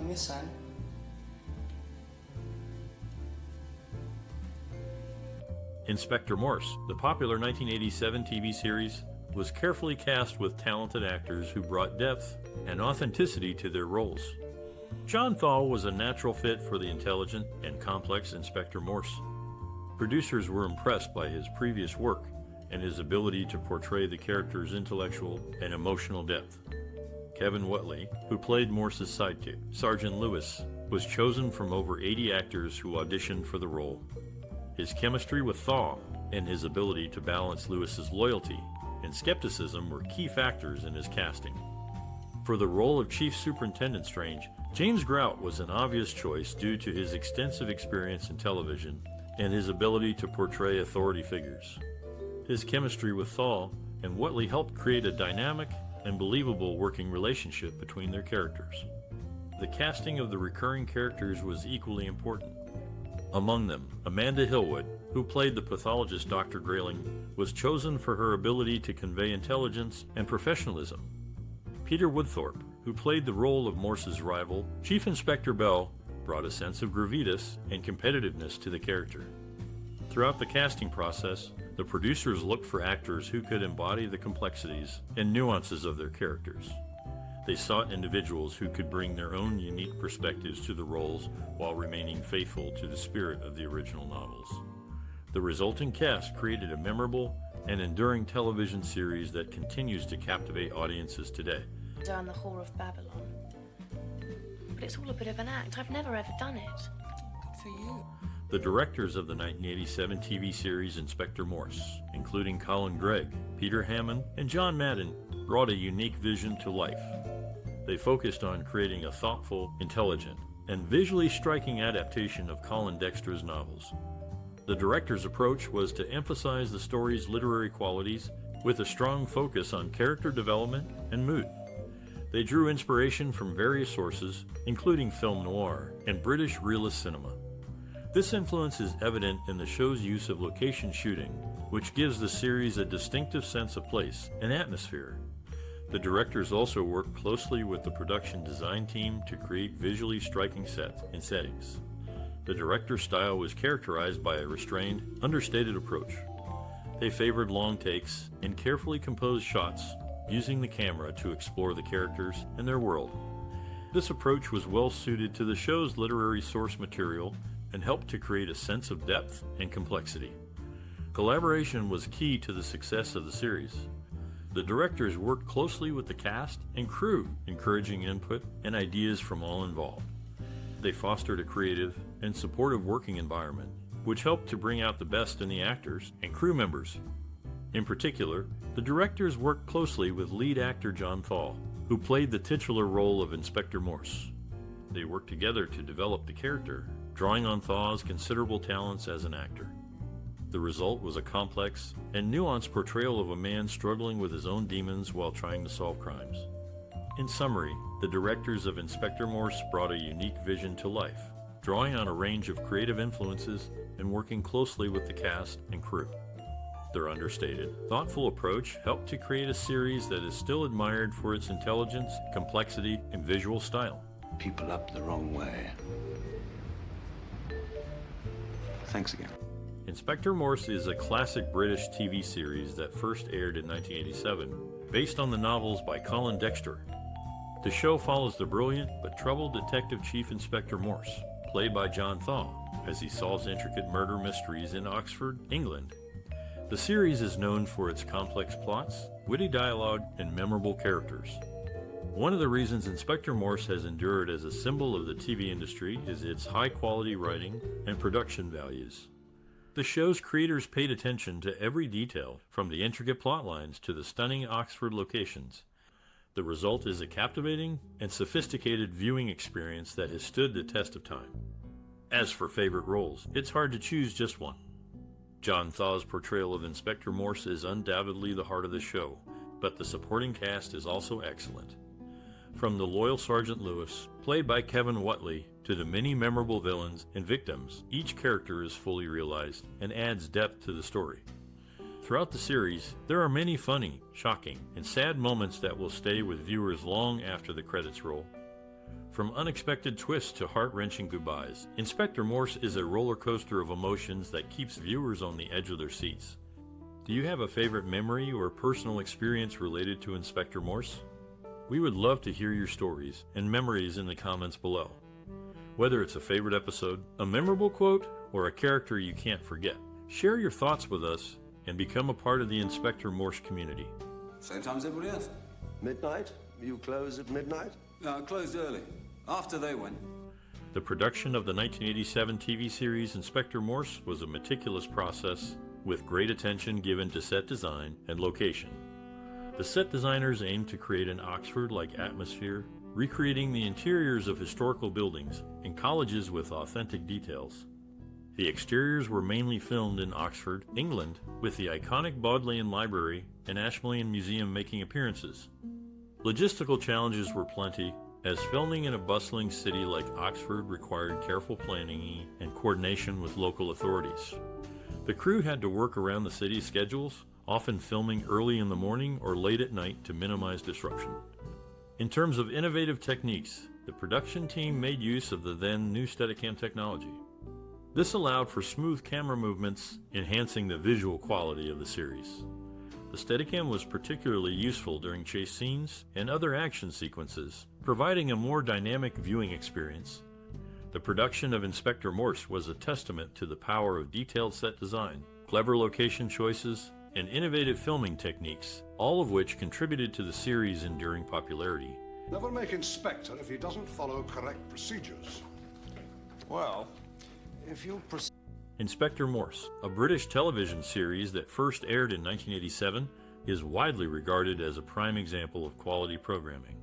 I'm your son. Inspector Morse, the popular 1987 TV series, was carefully cast with talented actors who brought depth and authenticity to their roles. John Thaw was a natural fit for the intelligent and complex Inspector Morse. Producers were impressed by his previous work and his ability to portray the character's intellectual and emotional depth. Kevin Whately, who played Morse's sidekick, Sergeant Lewis, was chosen from over 80 actors who auditioned for the role. His chemistry with Thaw and his ability to balance Lewis's loyalty and skepticism were key factors in his casting. For the role of Chief Superintendent Strange, James Grout was an obvious choice due to his extensive experience in television and his ability to portray authority figures. His chemistry with Thaw and Whately helped create a dynamic and believable working relationship between their characters. The casting of the recurring characters was equally important. Among them, Amanda Hillwood, who played the pathologist Dr. Grayling, was chosen for her ability to convey intelligence and professionalism. Peter Woodthorpe, who played the role of Morse's rival, Chief Inspector Bell, brought a sense of gravitas and competitiveness to the character. Throughout the casting process, the producers looked for actors who could embody the complexities and nuances of their characters. They sought individuals who could bring their own unique perspectives to the roles while remaining faithful to the spirit of the original novels. The resulting cast created a memorable and enduring television series that continues to captivate audiences today. Down the Whore of Babylon. But it's all a bit of an act. I've never ever done it. Good for you. The directors of the 1987 TV series Inspector Morse, including Colin Gregg, Peter Hammond, and John Madden, brought a unique vision to life. They focused on creating a thoughtful, intelligent, and visually striking adaptation of Colin Dexter's novels. The director's approach was to emphasize the story's literary qualities with a strong focus on character development and mood. They drew inspiration from various sources, including film noir and British realist cinema. This influence is evident in the show's use of location shooting, which gives the series a distinctive sense of place and atmosphere. The directors also worked closely with the production design team to create visually striking sets and settings. The director's style was characterized by a restrained, understated approach. They favored long takes and carefully composed shots, using the camera to explore the characters and their world. This approach was well suited to the show's literary source material and helped to create a sense of depth and complexity. Collaboration was key to the success of the series. The directors worked closely with the cast and crew, encouraging input and ideas from all involved. They fostered a creative and supportive working environment, which helped to bring out the best in the actors and crew members. In particular, the directors worked closely with lead actor John Thaw, who played the titular role of Inspector Morse. They worked together to develop the character, drawing on Thaw's considerable talents as an actor. The result was a complex and nuanced portrayal of a man struggling with his own demons while trying to solve crimes. In summary, the directors of Inspector Morse brought a unique vision to life, drawing on a range of creative influences and working closely with the cast and crew. Their understated, thoughtful approach helped to create a series that is still admired for its intelligence, complexity, and visual style. People up the wrong way. Thanks again. Inspector Morse is a classic British TV series that first aired in 1987, based on the novels by Colin Dexter. The show follows the brilliant but troubled Detective Chief Inspector Morse, played by John Thaw, as he solves intricate murder mysteries in Oxford, England. The series is known for its complex plots, witty dialogue, and memorable characters. One of the reasons Inspector Morse has endured as a symbol of the TV industry is its high-quality writing and production values. The show's creators paid attention to every detail, from the intricate plot lines to the stunning Oxford locations. The result is a captivating and sophisticated viewing experience that has stood the test of time. As for favorite roles, it's hard to choose just one. John Thaw's portrayal of Inspector Morse is undoubtedly the heart of the show, but the supporting cast is also excellent. From the loyal Sergeant Lewis, played by Kevin Whately, to the many memorable villains and victims, each character is fully realized and adds depth to the story. Throughout the series, there are many funny, shocking, and sad moments that will stay with viewers long after the credits roll. From unexpected twists to heart-wrenching goodbyes, Inspector Morse is a roller coaster of emotions that keeps viewers on the edge of their seats. Do you have a favorite memory or personal experience related to Inspector Morse? We would love to hear your stories and memories in the comments below. Whether it's a favorite episode, a memorable quote, or a character you can't forget, share your thoughts with us and become a part of the Inspector Morse community. Same time as everybody else. Midnight? You close at midnight? No, closed early. After they went. The production of the 1987 TV series Inspector Morse was a meticulous process with great attention given to set design and location. The set designers aimed to create an Oxford-like atmosphere, recreating the interiors of historical buildings and colleges with authentic details. The exteriors were mainly filmed in Oxford, England, with the iconic Bodleian Library and Ashmolean Museum making appearances. Logistical challenges were plenty, as filming in a bustling city like Oxford required careful planning and coordination with local authorities. The crew had to work around the city's schedules, often filming early in the morning or late at night to minimize disruption. In terms of innovative techniques, the production team made use of the then new Steadicam technology. This allowed for smooth camera movements, enhancing the visual quality of the series. The Steadicam was particularly useful during chase scenes and other action sequences, providing a more dynamic viewing experience. The production of Inspector Morse was a testament to the power of detailed set design, clever location choices, and innovative filming techniques, all of which contributed to the series' enduring popularity. Never make Inspector if he doesn't follow correct procedures. Well, if you proceed. Inspector Morse, a British television series that first aired in 1987, is widely regarded as a prime example of quality programming.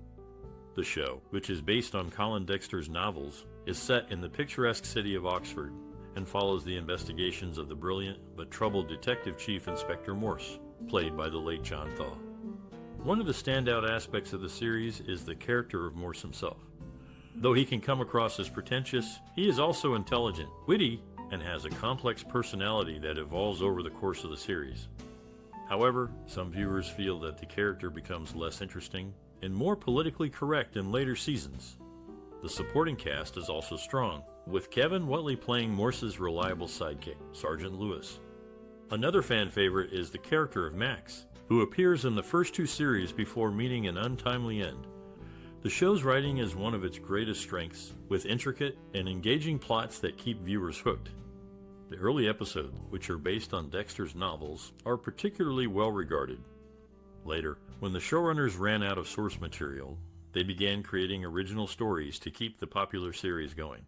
The show, which is based on Colin Dexter's novels, is set in the picturesque city of Oxford and follows the investigations of the brilliant but troubled Detective Chief Inspector Morse, played by the late John Thaw. One of the standout aspects of the series is the character of Morse himself. Though he can come across as pretentious, he is also intelligent, witty, and has a complex personality that evolves over the course of the series. However, some viewers feel that the character becomes less interesting and more politically correct in later seasons. The supporting cast is also strong, with Kevin Whately playing Morse's reliable sidekick, Sergeant Lewis. Another fan favorite is the character of Max, who appears in the first two series before meeting an untimely end. The show's writing is one of its greatest strengths, with intricate and engaging plots that keep viewers hooked. The early episodes, which are based on Dexter's novels, are particularly well regarded. Later, when the showrunners ran out of source material, they began creating original stories to keep the popular series going.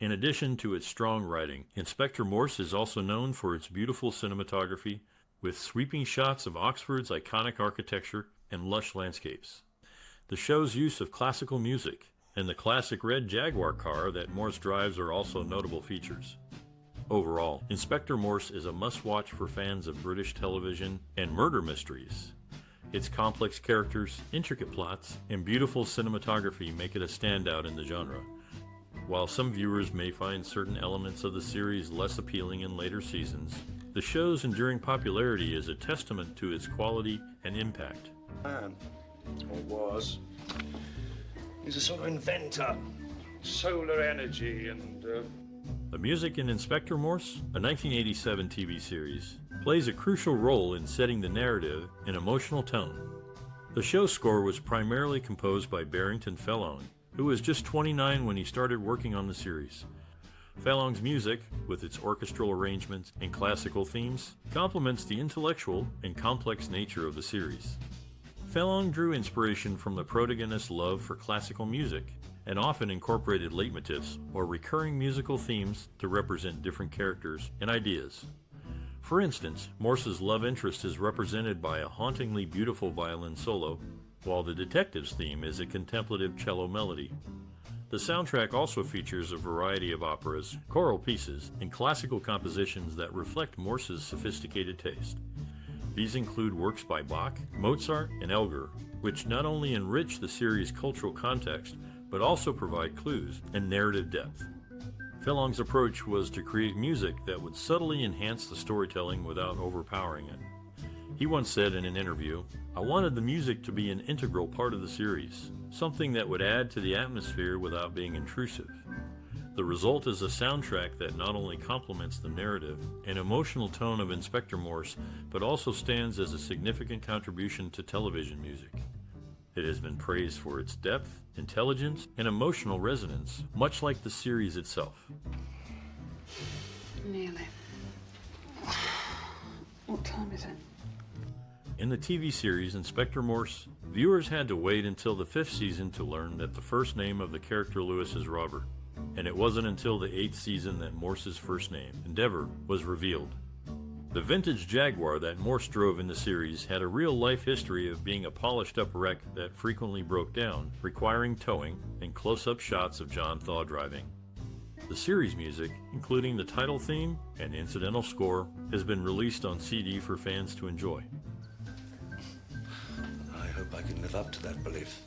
In addition to its strong writing, Inspector Morse is also known for its beautiful cinematography, with sweeping shots of Oxford's iconic architecture and lush landscapes. The show's use of classical music and the classic red Jaguar car that Morse drives are also notable features. Overall, Inspector Morse is a must-watch for fans of British television and murder mysteries. Its complex characters, intricate plots, and beautiful cinematography make it a standout in the genre. While some viewers may find certain elements of the series less appealing in later seasons, the show's enduring popularity is a testament to its quality and impact. Man, or was, he's a sort of inventor. Solar energy and, The music in Inspector Morse, a 1987 TV series, plays a crucial role in setting the narrative and emotional tone. The show's score was primarily composed by Barrington Fellowes, who was just 29 when he started working on the series. Fellowes' music, with its orchestral arrangements and classical themes, complements the intellectual and complex nature of the series. Fellowes drew inspiration from the protagonist's love for classical music and often incorporated leitmotifs or recurring musical themes to represent different characters and ideas. For instance, Morse's love interest is represented by a hauntingly beautiful violin solo, while the detective's theme is a contemplative cello melody. The soundtrack also features a variety of operas, choral pieces, and classical compositions that reflect Morse's sophisticated taste. These include works by Bach, Mozart, and Elgar, which not only enrich the series' cultural context, but also provide clues and narrative depth. Fellowes' approach was to create music that would subtly enhance the storytelling without overpowering it. He once said in an interview, "I wanted the music to be an integral part of the series. something that would add to the atmosphere without being intrusive. The result is a soundtrack that not only complements the narrative and emotional tone of Inspector Morse, but also stands as a significant contribution to television music. It has been praised for its depth, intelligence, and emotional resonance, much like the series itself. Nearly. What time is it? In the TV series Inspector Morse, viewers had to wait until the 5th season to learn that the first name of the character Lewis is Robert, and it wasn't until the 8th season that Morse's first name, Endeavor, was revealed. The vintage Jaguar that Morse drove in the series had a real-life history of being a polished-up wreck that frequently broke down, requiring towing and close-up shots of John Thaw driving. The series music, including the title theme and incidental score, has been released on CD for fans to enjoy. I hope I can live up to that belief.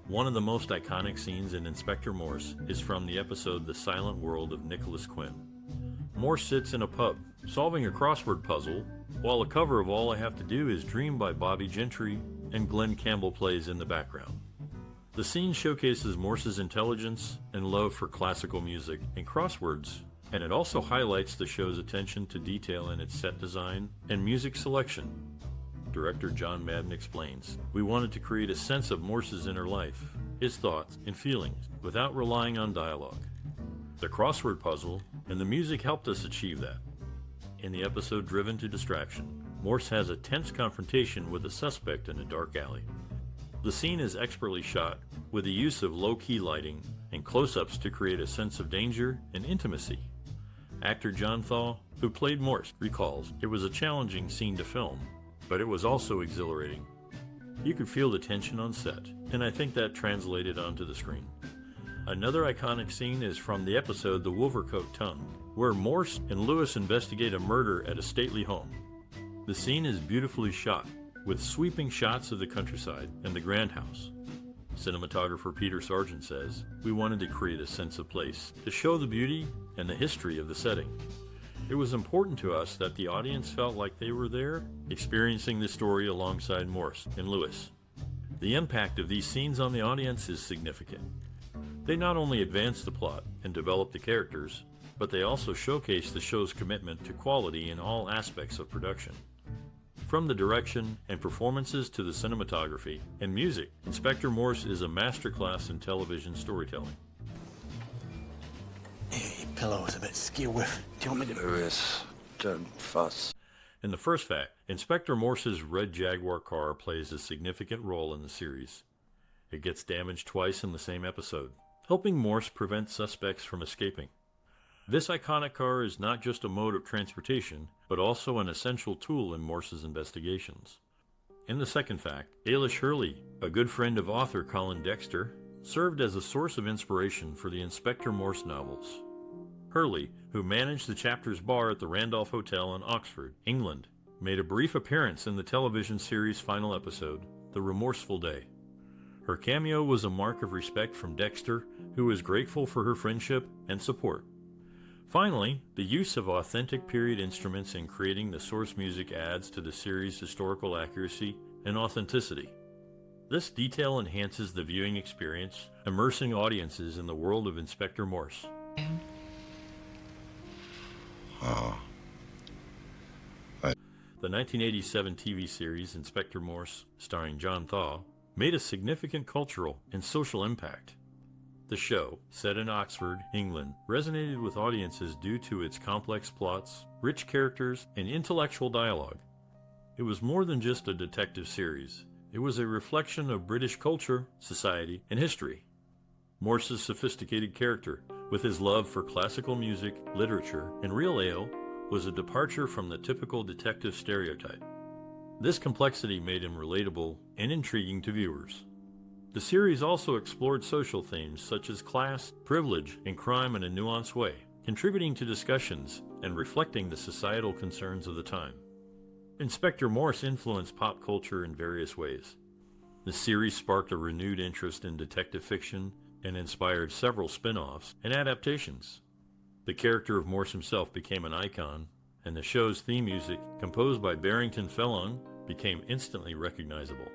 One of the most iconic scenes in Inspector Morse is from the episode The Silent World of Nicholas Quinn. Morse sits in a pub, solving a crossword puzzle, while a cover of All I Have to Do is Dream by Bobby Gentry and Glenn Campbell plays in the background. The scene showcases Morse's intelligence and love for classical music and crosswords, and it also highlights the show's attention to detail in its set design and music selection. Director John Madden explains, "We wanted to create a sense of Morse's inner life, his thoughts and feelings, without relying on dialogue. The crossword puzzle and the music helped us achieve that." In the episode Driven to Distraction, Morse has a tense confrontation with a suspect in a dark alley. The scene is expertly shot, with the use of low-key lighting and close-ups to create a sense of danger and intimacy. Actor John Thaw, who played Morse, recalls, "It was a challenging scene to film, but it was also exhilarating. You could feel the tension on set, and I think that translated onto the screen." Another iconic scene is from the episode The Wolvercote Tongue, where Morse and Lewis investigate a murder at a stately home. The scene is beautifully shot, with sweeping shots of the countryside and the grand house. Cinematographer Peter Sargent says, "We wanted to create a sense of place, to show the beauty and the history of the setting. It was important to us that the audience felt like they were there, experiencing the story alongside Morse and Lewis." The impact of these scenes on the audience is significant. They not only advance the plot and develop the characters, but they also showcase the show's commitment to quality in all aspects of production. From the direction and performances to the cinematography and music, Inspector Morse is a masterclass in television storytelling. Your pillow is a bit skew. Do you want me to... Lewis, don't fuss. In the first fact, Inspector Morse's red Jaguar car plays a significant role in the series. It gets damaged twice in the same episode, helping Morse prevent suspects from escaping. This iconic car is not just a mode of transportation, but also an essential tool in Morse's investigations. In the second fact, Ailish Hurley, a good friend of author Colin Dexter, served as a source of inspiration for the Inspector Morse novels. Hurley, who managed the chapter's bar at the Randolph Hotel in Oxford, England, made a brief appearance in the television series' final episode, The Remorseful Day. Her cameo was a mark of respect from Dexter, who was grateful for her friendship and support. Finally, the use of authentic period instruments in creating the source music adds to the series' historical accuracy and authenticity. This detail enhances the viewing experience, immersing audiences in the world of Inspector Morse. The 1987 TV series Inspector Morse, starring John Thaw, made a significant cultural and social impact. The show, set in Oxford, England, resonated with audiences due to its complex plots, rich characters, and intellectual dialogue. It was more than just a detective series. It was a reflection of British culture, society, and history. Morse's sophisticated character, with his love for classical music, literature, and real ale, was a departure from the typical detective stereotype. This complexity made him relatable and intriguing to viewers. The series also explored social themes such as class, privilege, and crime in a nuanced way, contributing to discussions and reflecting the societal concerns of the time. Inspector Morse influenced pop culture in various ways. The series sparked a renewed interest in detective fiction and inspired several spin-offs and adaptations. The character of Morse himself became an icon, and the show's theme music, composed by Barrington Fellon, became instantly recognizable.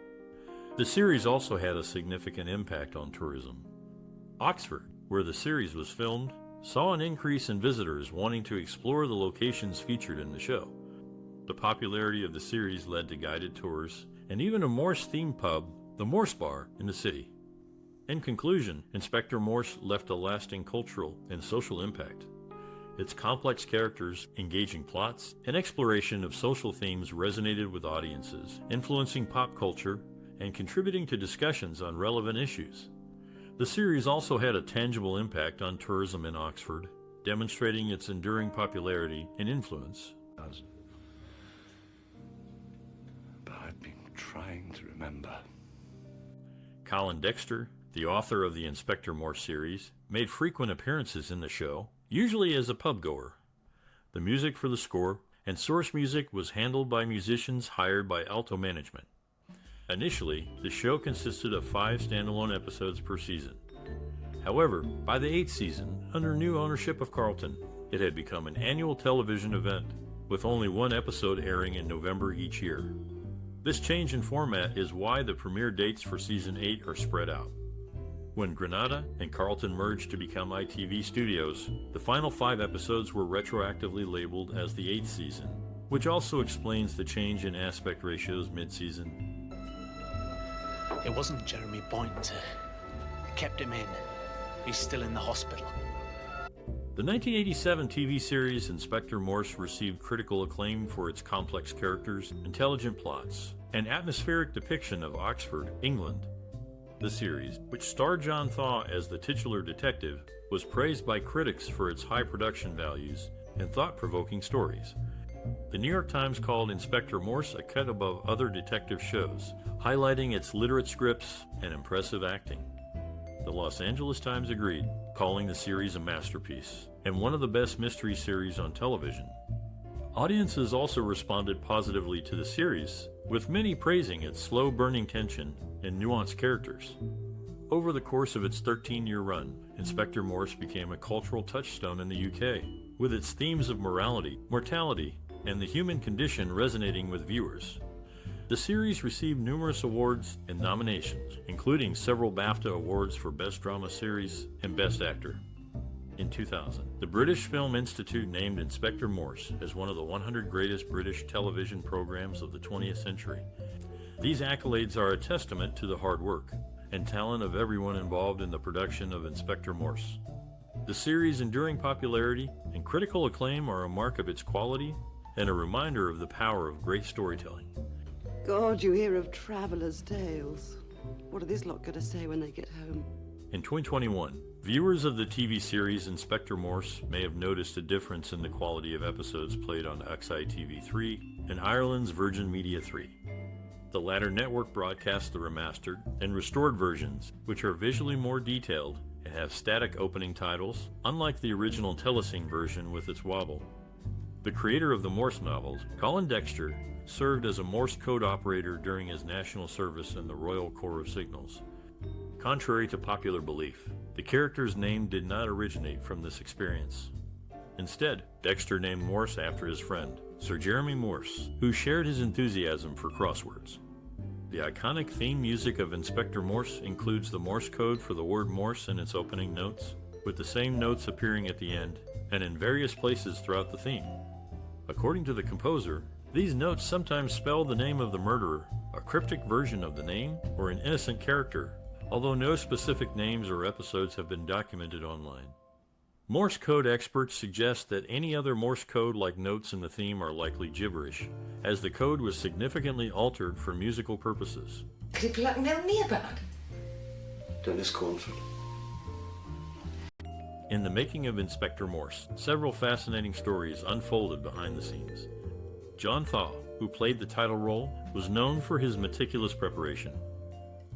The series also had a significant impact on tourism. Oxford, where the series was filmed, saw an increase in visitors wanting to explore the locations featured in the show. The popularity of the series led to guided tours and even a Morse-themed pub, the Morse Bar, in the city. In conclusion, Inspector Morse left a lasting cultural and social impact. Its complex characters, engaging plots, and exploration of social themes resonated with audiences, influencing pop culture and contributing to discussions on relevant issues. The series also had a tangible impact on tourism in Oxford, demonstrating its enduring popularity and influence. But I've been trying to remember. Colin Dexter, the author of the Inspector Morse series, made frequent appearances in the show, usually as a pub-goer. The music for the score and source music was handled by musicians hired by Alto Management. Initially, the show consisted of 5 standalone episodes per season. However, by the 8th season, under new ownership of Carlton, it had become an annual television event, with only 1 episode airing in November each year. This change in format is why the premiere dates for season 8 are spread out. When Granada and Carlton merged to become ITV Studios, the final 5 episodes were retroactively labeled as the 8th season, which also explains the change in aspect ratios mid-season. It wasn't Jeremy Boynton. Kept him in. He's still in the hospital. The 1987 TV series Inspector Morse received critical acclaim for its complex characters, intelligent plots, and atmospheric depiction of Oxford, England. The series, which starred John Thaw as the titular detective, was praised by critics for its high production values and thought-provoking stories. The New York Times called Inspector Morse a cut above other detective shows, highlighting its literate scripts and impressive acting. The Los Angeles Times agreed, calling the series a masterpiece and one of the best mystery series on television. Audiences also responded positively to the series, with many praising its slow-burning tension and nuanced characters. Over the course of its 13-year run, Inspector Morse became a cultural touchstone in the UK, with its themes of morality, mortality, and the human condition resonating with viewers. The series received numerous awards and nominations, including several BAFTA awards for Best Drama Series and Best Actor. In 2000, the British Film Institute named Inspector Morse as one of the 100 greatest British television programs of the 20th century. These accolades are a testament to the hard work and talent of everyone involved in the production of Inspector Morse. The series' enduring popularity and critical acclaim are a mark of its quality and a reminder of the power of great storytelling. God, you hear of travellers' tales. What are this lot going to say when they get home? In 2021, viewers of the TV series Inspector Morse may have noticed a difference in the quality of episodes played on XITV3 and Ireland's Virgin Media 3. The latter network broadcasts the remastered and restored versions, which are visually more detailed and have static opening titles, unlike the original Telescene version with its wobble. The creator of the Morse novels, Colin Dexter, served as a Morse code operator during his national service in the Royal Corps of Signals. Contrary to popular belief, the character's name did not originate from this experience. Instead, Dexter named Morse after his friend, Sir Jeremy Morse, who shared his enthusiasm for crosswords. The iconic theme music of Inspector Morse includes the Morse code for the word Morse in its opening notes, with the same notes appearing at the end and in various places throughout the theme. According to the composer, these notes sometimes spell the name of the murderer, a cryptic version of the name, or an innocent character, although no specific names or episodes have been documented online. Morse code experts suggest that any other Morse code-like notes in the theme are likely gibberish, as the code was significantly altered for musical purposes. Dennis Cornford. In the making of Inspector Morse, several fascinating stories unfolded behind the scenes. John Thaw, who played the title role, was known for his meticulous preparation.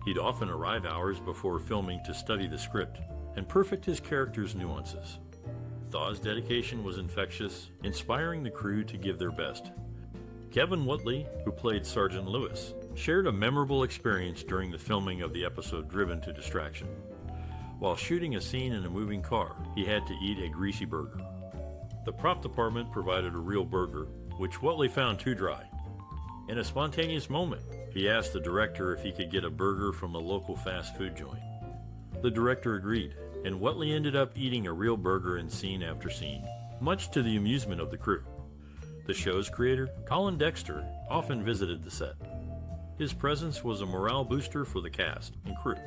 He'd often arrive hours before filming to study the script and perfect his character's nuances. Thaw's dedication was infectious, inspiring the crew to give their best. Kevin Whately, who played Sergeant Lewis, shared a memorable experience during the filming of the episode Driven to Distraction. While shooting a scene in a moving car, he had to eat a greasy burger. The prop department provided a real burger, which Whately found too dry. In a spontaneous moment, he asked the director if he could get a burger from a local fast food joint. The director agreed, and Whately ended up eating a real burger in scene after scene, much to the amusement of the crew. The show's creator, Colin Dexter, often visited the set. His presence was a morale booster for the cast and crew.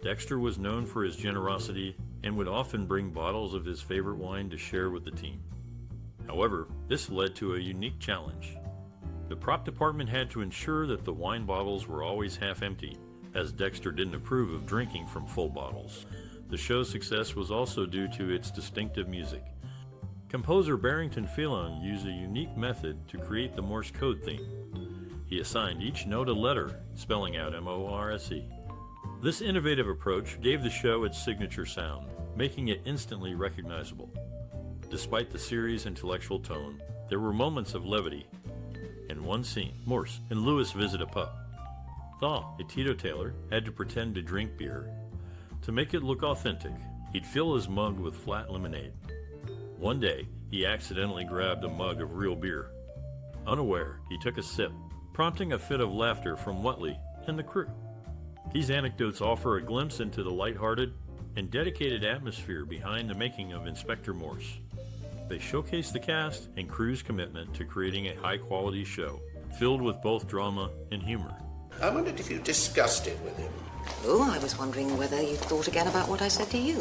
Dexter was known for his generosity and would often bring bottles of his favorite wine to share with the team. However, this led to a unique challenge. The prop department had to ensure that the wine bottles were always half empty, as Dexter didn't approve of drinking from full bottles. The show's success was also due to its distinctive music. Composer Barrington Phelan used a unique method to create the Morse code theme. He assigned each note a letter, spelling out M-O-R-S-E. This innovative approach gave the show its signature sound, making it instantly recognizable. Despite the series' intellectual tone, there were moments of levity. In one scene, Morse and Lewis visit a pub. Thaw, a teetotaler, had to pretend to drink beer. To make it look authentic, he'd fill his mug with flat lemonade. One day, he accidentally grabbed a mug of real beer. Unaware, he took a sip, prompting a fit of laughter from Whately and the crew. These anecdotes offer a glimpse into the lighthearted and dedicated atmosphere behind the making of Inspector Morse. They showcase the cast and crew's commitment to creating a high-quality show, filled with both drama and humor. I wondered if you discussed it with him. Oh, I was wondering whether you thought again about what I said to you.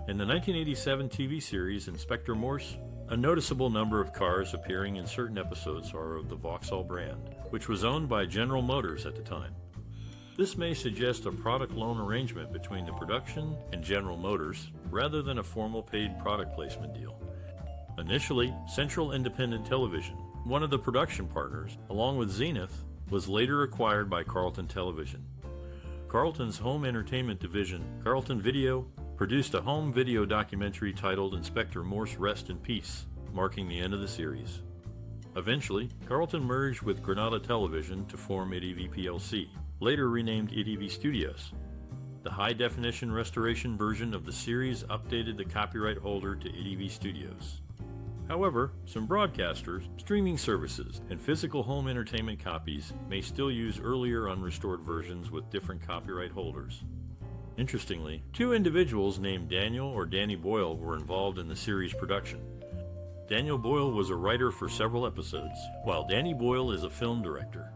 In the 1987 TV series Inspector Morse, a noticeable number of cars appearing in certain episodes are of the Vauxhall brand, which was owned by General Motors at the time. This may suggest a product loan arrangement between the production and General Motors, rather than a formal paid product placement deal. Initially, Central Independent Television, one of the production partners, along with Zenith, was later acquired by Carlton Television. Carlton's home entertainment division, Carlton Video, produced a home video documentary titled Inspector Morse Rest in Peace, marking the end of the series. Eventually, Carlton merged with Granada Television to form ADV plc, later renamed ADV Studios. The high-definition restoration version of the series updated the copyright holder to ADV Studios. However, some broadcasters, streaming services, and physical home entertainment copies may still use earlier unrestored versions with different copyright holders. Interestingly, two individuals named Daniel or Danny Boyle were involved in the series production. Daniel Boyle was a writer for several episodes, while Danny Boyle is a film director.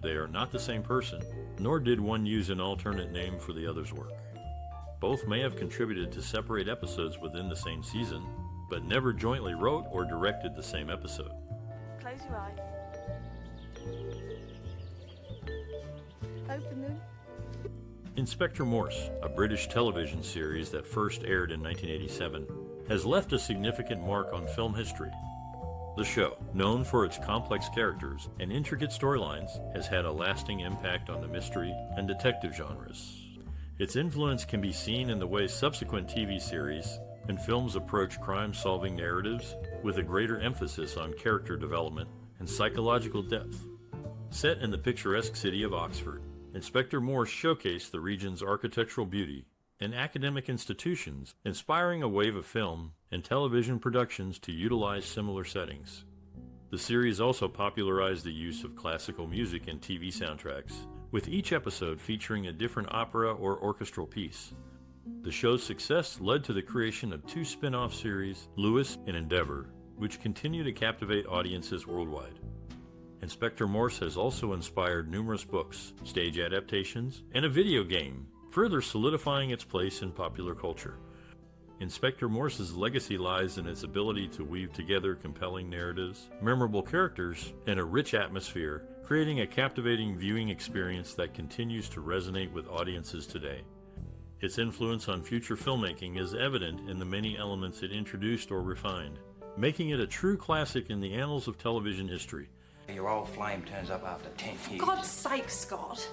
They are not the same person, nor did one use an alternate name for the other's work. Both may have contributed to separate episodes within the same season, but never jointly wrote or directed the same episode. Close your eyes. Open them. Inspector Morse, a British television series that first aired in 1987, has left a significant mark on film history. The show, known for its complex characters and intricate storylines, has had a lasting impact on the mystery and detective genres. Its influence can be seen in the way subsequent TV series and films approach crime-solving narratives with a greater emphasis on character development and psychological depth. Set in the picturesque city of Oxford, Inspector Morse showcased the region's architectural beauty and academic institutions, inspiring a wave of film and television productions to utilize similar settings. The series also popularized the use of classical music in TV soundtracks, with each episode featuring a different opera or orchestral piece. The show's success led to the creation of two spin-off series, Lewis and Endeavour, which continue to captivate audiences worldwide. Inspector Morse has also inspired numerous books, stage adaptations, and a video game, further solidifying its place in popular culture. Inspector Morse's legacy lies in its ability to weave together compelling narratives, memorable characters, and a rich atmosphere, creating a captivating viewing experience that continues to resonate with audiences today. Its influence on future filmmaking is evident in the many elements it introduced or refined, making it a true classic in the annals of television history. Your old flame turns up after 10 years. For God's sake, Scott.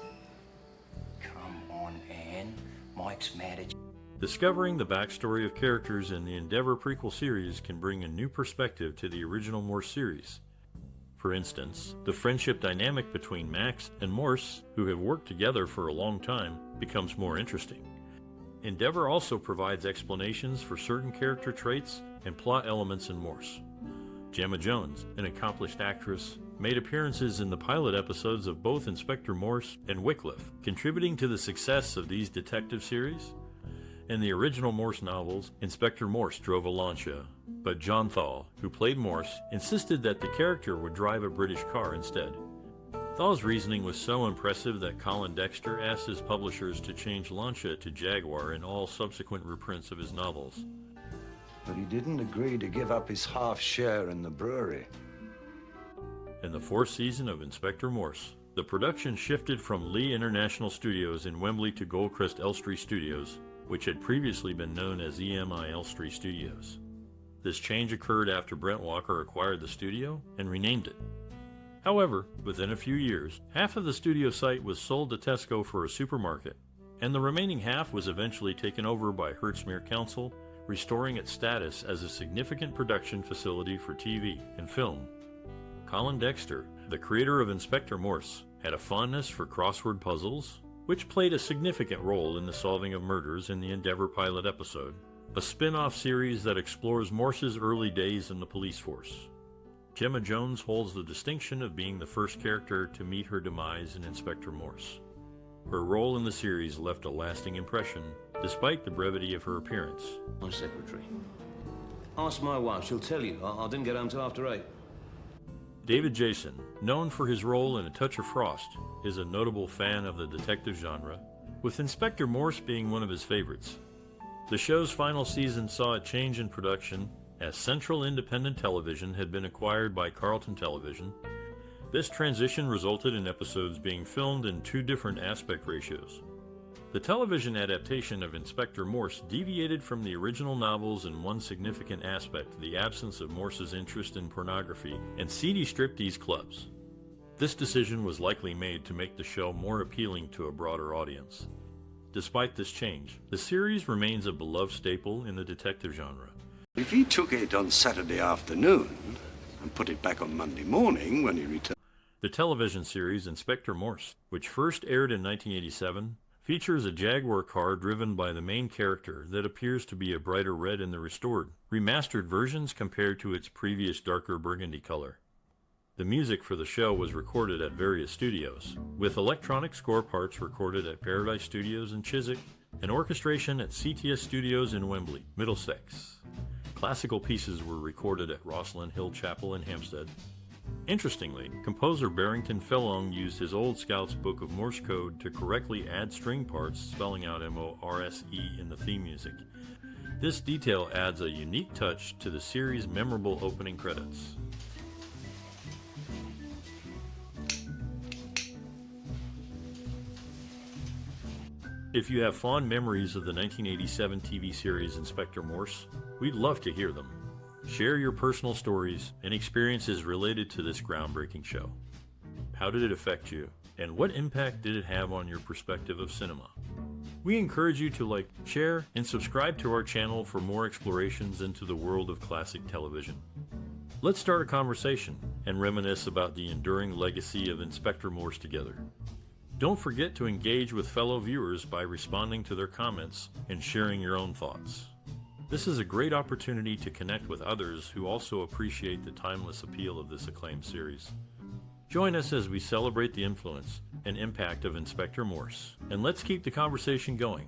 Come on, Anne. Mike's mad at you. Discovering the backstory of characters in the Endeavour prequel series can bring a new perspective to the original Morse series. For instance, the friendship dynamic between Max and Morse, who have worked together for a long time, becomes more interesting. Endeavour also provides explanations for certain character traits and plot elements in Morse. Gemma Jones, an accomplished actress, made appearances in the pilot episodes of both Inspector Morse and Wycliffe, contributing to the success of these detective series. In the original Morse novels, Inspector Morse drove a Lancia, but John Thaw, who played Morse, insisted that the character would drive a British car instead. Thaw's reasoning was so impressive that Colin Dexter asked his publishers to change Lancia to Jaguar in all subsequent reprints of his novels. But he didn't agree to give up his half share in the brewery. In the fourth season of Inspector Morse, the production shifted from Lee International Studios in Wembley to Goldcrest Elstree Studios, which had previously been known as EMI Elstree Studios. This change occurred after Brent Walker acquired the studio and renamed it. However, within a few years, half of the studio site was sold to Tesco for a supermarket, and the remaining half was eventually taken over by Hertsmere Council, restoring its status as a significant production facility for TV and film. Colin Dexter, the creator of Inspector Morse, had a fondness for crossword puzzles, which played a significant role in the solving of murders in the Endeavour pilot episode, a spin-off series that explores Morse's early days in the police force. Gemma Jones holds the distinction of being the first character to meet her demise in Inspector Morse. Her role in the series left a lasting impression, despite the brevity of her appearance. My secretary. Ask my wife, she'll tell you. I didn't get home till after 8. David Jason, known for his role in A Touch of Frost, is a notable fan of the detective genre, with Inspector Morse being one of his favorites. The show's final season saw a change in production, as Central Independent Television had been acquired by Carlton Television. This transition resulted in episodes being filmed in 2 different aspect ratios. The television adaptation of Inspector Morse deviated from the original novels in one significant aspect: the absence of Morse's interest in pornography and seedy striptease clubs. This decision was likely made to make the show more appealing to a broader audience. Despite this change, the series remains a beloved staple in the detective genre. If he took it on Saturday afternoon and put it back on Monday morning when he returned... The television series Inspector Morse, which first aired in 1987, features a Jaguar car driven by the main character that appears to be a brighter red in the restored, remastered versions compared to its previous darker burgundy color. The music for the show was recorded at various studios, with electronic score parts recorded at Paradise Studios in Chiswick and orchestration at CTS Studios in Wembley, Middlesex. Classical pieces were recorded at Rosslyn Hill Chapel in Hampstead. Interestingly, composer Barrington Fellong used his Old Scout's Book of Morse code to correctly add string parts spelling out M-O-R-S-E in the theme music. This detail adds a unique touch to the series' memorable opening credits. If you have fond memories of the 1987 TV series Inspector Morse, we'd love to hear them. Share your personal stories and experiences related to this groundbreaking show. How did it affect you, and what impact did it have on your perspective of cinema? We encourage you to like, share, and subscribe to our channel for more explorations into the world of classic television. Let's start a conversation and reminisce about the enduring legacy of Inspector Morse together. Don't forget to engage with fellow viewers by responding to their comments and sharing your own thoughts. This is a great opportunity to connect with others who also appreciate the timeless appeal of this acclaimed series. Join us as we celebrate the influence and impact of Inspector Morse, and let's keep the conversation going.